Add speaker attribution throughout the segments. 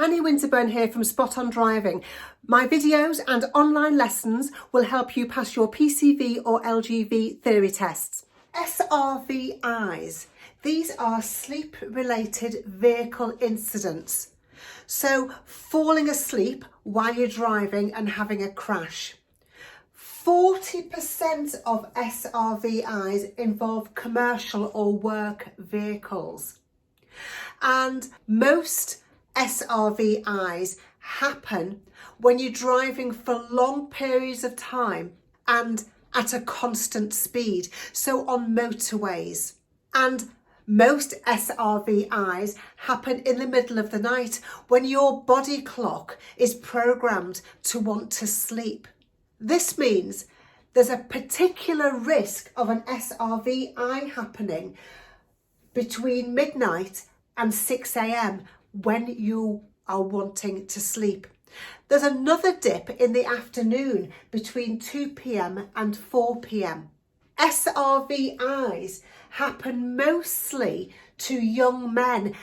Speaker 1: Annie Winterburn here from Spot On Driving. My videos and online lessons will help you pass your PCV or LGV theory tests. SRVIs, these are sleep-related vehicle incidents. So falling asleep while you're driving and having a crash. 40% of SRVIs involve commercial or work vehicles. And most SRVIs happen when you're driving for long periods of time and at a constant speed, so on motorways. And most SRVIs happen in the middle of the night when your body clock is programmed to want to sleep. This means there's a particular risk of an SRVI happening between midnight and 6 a.m. when you are wanting to sleep. There's another dip in the afternoon between 2 p.m. and 4 p.m. SRVIs happen mostly to young men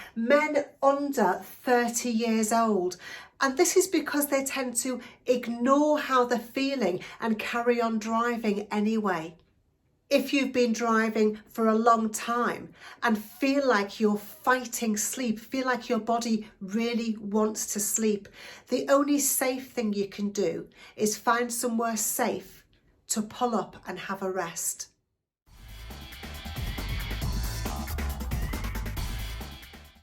Speaker 1: under 30 years old. And this is because they tend to ignore how they're feeling and carry on driving anyway. If you've been driving for a long time and feel like you're fighting sleep, feel like your body really wants to sleep, the only safe thing you can do is find somewhere safe to pull up and have a rest.